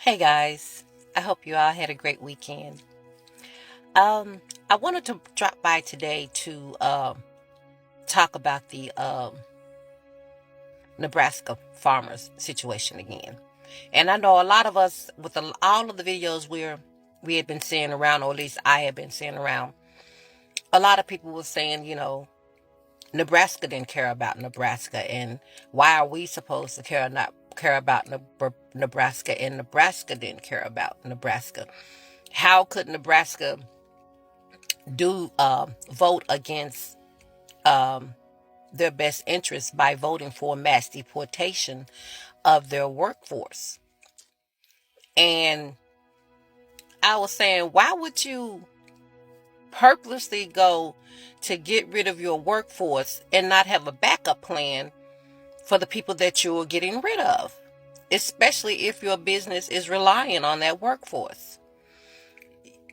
Hey guys, I hope you all had a great weekend. I wanted to drop by today to talk about the Nebraska farmers situation again. And I know a lot of us, with all of the videos we had been seeing around, or at least I had been seeing around, a lot of people were saying, Nebraska didn't care about Nebraska, and why are we supposed to care about Nebraska, and Nebraska didn't care about Nebraska? How could Nebraska do vote against their best interest by voting for mass deportation of their workforce? And I was saying, why would you purposely go to get rid of your workforce and not have a backup plan for the people that you're getting rid of, especially if your business is relying on that workforce?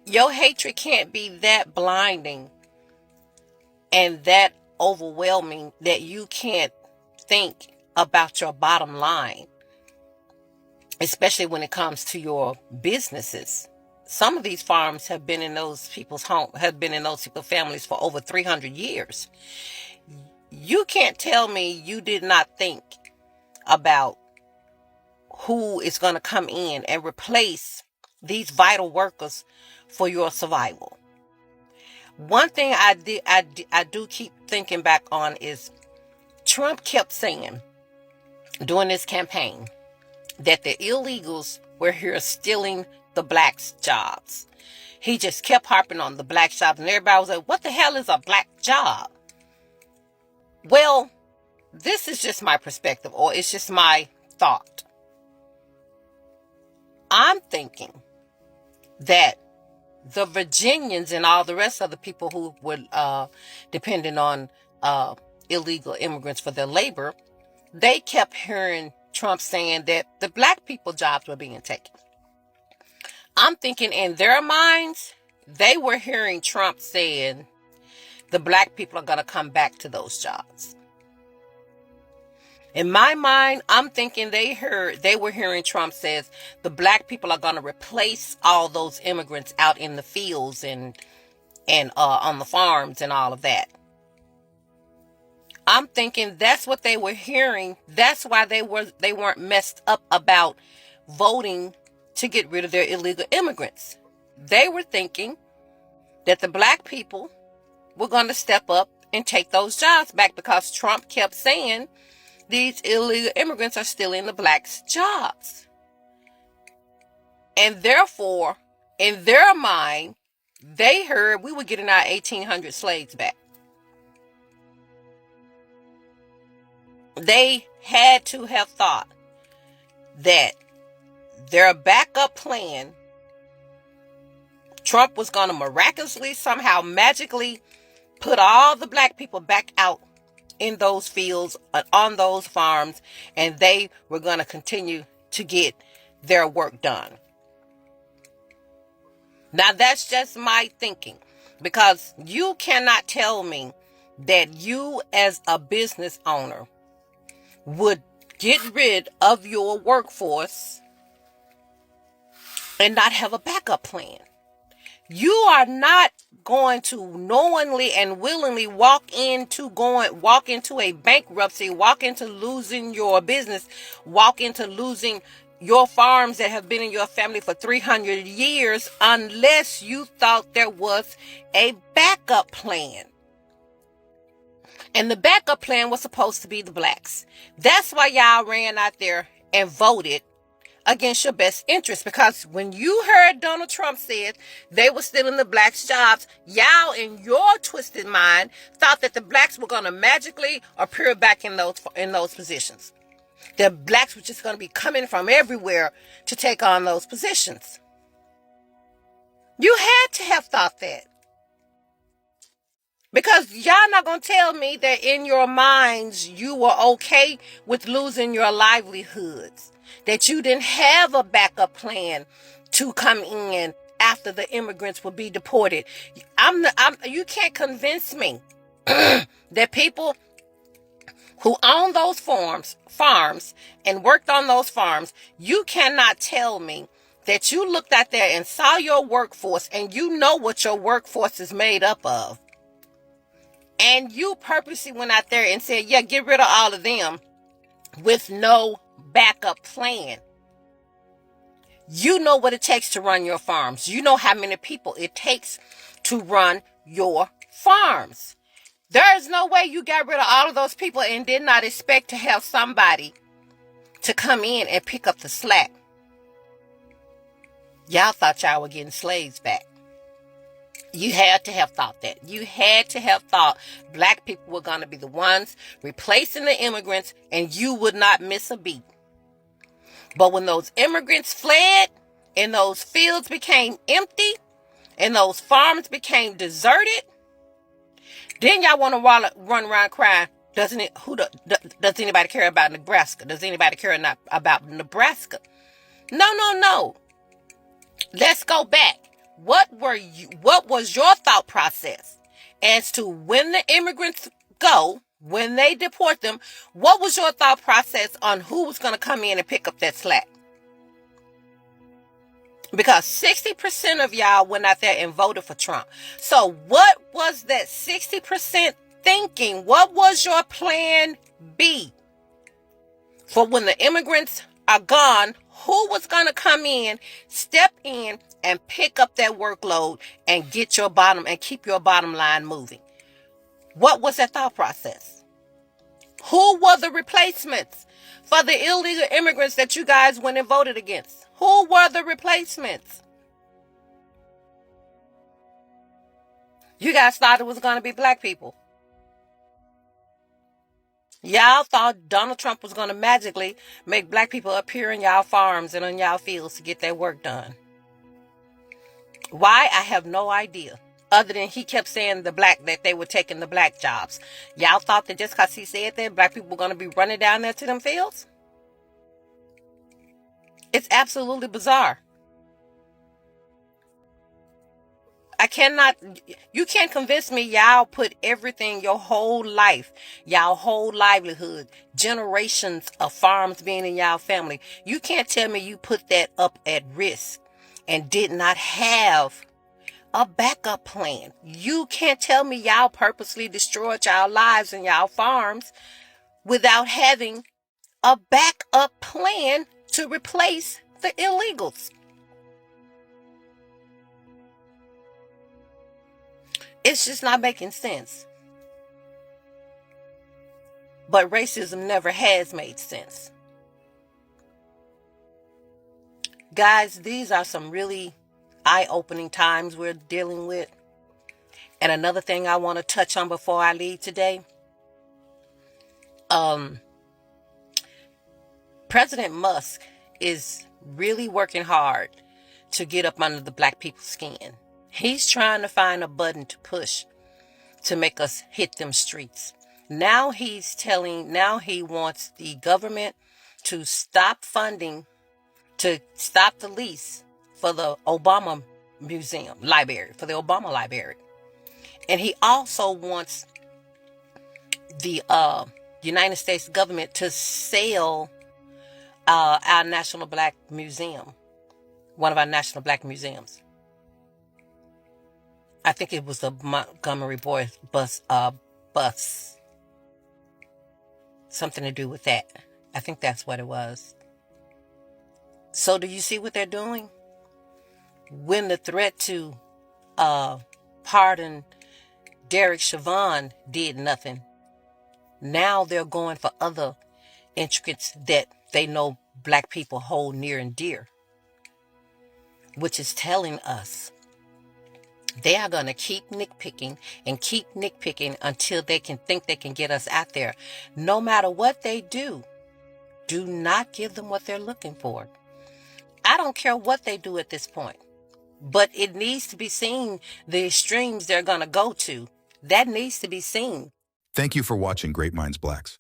Your hatred can't be that blinding and that overwhelming that you can't think about your bottom line, especially when it comes to your businesses. Some of these farms have been in those people's families for over 300 years. You can't tell me you did not think about who is going to come in and replace these vital workers for your survival. One thing I do keep thinking back on is Trump kept saying during this campaign that the illegals were here stealing the blacks' jobs. He just kept harping on the black jobs, and everybody was like, what the hell is a black job? Well, this is just my perspective, or it's just my thought. I'm thinking that the Virginians and all the rest of the people who were depending on illegal immigrants for their labor, they kept hearing Trump saying that the black people jobs were being taken. I'm thinking in their minds, they were hearing Trump saying the black people are going to come back to those jobs. In my mind, I'm thinking they were hearing Trump says the black people are going to replace all those immigrants out in the fields and on the farms and all of that. I'm thinking that's what they were hearing. That's why they weren't messed up about voting to get rid of their illegal immigrants. They were thinking that the black people were going to step up and take those jobs back, because Trump kept saying these illegal immigrants are stealing the blacks' jobs. And therefore, in their mind, they heard we were getting our 1,800 slaves back. They had to have thought that their backup plan, Trump was going to miraculously, somehow, magically put all the black people back out in those fields, on those farms, and they were going to continue to get their work done. Now, that's just my thinking, because you cannot tell me that you as a business owner would get rid of your workforce and not have a backup plan. You are not going to knowingly and willingly walk into a bankruptcy, walk into losing your business, walk into losing your farms that have been in your family for 300 years unless you thought there was a backup plan. And the backup plan was supposed to be the blacks. That's why y'all ran out there and voted against your best interest, because when you heard Donald Trump said they were stealing the blacks' jobs, y'all in your twisted mind thought that the blacks were going to magically appear back in those positions. The blacks were just going to be coming from everywhere to take on those positions. You had to have thought that, because y'all not going to tell me that in your minds you were okay with losing your livelihoods, that you didn't have a backup plan to come in after the immigrants would be deported. You can't convince me that people who own those farms and worked on those farms, you cannot tell me that you looked out there and saw your workforce, and you know what your workforce is made up of, and you purposely went out there and said, yeah, get rid of all of them with no backup plan. You know what it takes to run your farms. You know how many people it takes to run your farms. There is no way you got rid of all of those people and did not expect to have somebody to come in and pick up the slack. Y'all thought y'all were getting slaves back. You had to have thought that. You had to have thought black people were going to be the ones replacing the immigrants, and you would not miss a beat. But when those immigrants fled and those fields became empty and those farms became deserted, then y'all want to run around crying, does anybody care about Nebraska? Does anybody care about Nebraska? No. Let's go back. What was your thought process as to when the immigrants go, when they deport them? What was your thought process on who was going to come in and pick up that slack? Because 60% of y'all went out there and voted for Trump. So what was that 60% thinking? What was your plan B? For when the immigrants are gone, who was going to come in, step in, and pick up that workload and get your bottom and keep your bottom line moving? What was that thought process? Who were the replacements for the illegal immigrants that you guys went and voted against? Who were the replacements? You guys thought it was going to be black people. Y'all thought Donald Trump was going to magically make black people appear in y'all farms and on y'all fields to get their work done. Why? I have no idea. Other than he kept saying that they were taking the black jobs. Y'all thought that just because he said that, black people were going to be running down there to them fields? It's absolutely bizarre. You can't convince me y'all put everything, your whole life, y'all whole livelihood, generations of farms being in y'all family. You can't tell me you put that up at risk and did not have a backup plan. You can't tell me y'all purposely destroyed y'all lives and y'all farms without having a backup plan to replace the illegals. It's just not making sense. But racism never has made sense. Guys, these are some really eye-opening times we're dealing with. And another thing I want to touch on before I leave today. President Musk is really working hard to get up under the black people's skin. He's trying to find a button to push to make us hit them streets. Now he wants the government to stop funding, to stop the lease for the Obama library. And he also wants the United States government to sell our National Black Museum, one of our National Black Museums. I think it was the Montgomery Boys bus. Something to do with that. I think that's what it was. So do you see what they're doing? When the threat to pardon Derek Chauvin did nothing, now they're going for other intricacies that they know black people hold near and dear, which is telling us they are going to keep nitpicking until they can think they can get us out there. No matter what they do, do not give them what they're looking for. I don't care what they do at this point, but it needs to be seen the extremes they're going to go to. That needs to be seen. Thank you for watching Great Minds Blacks.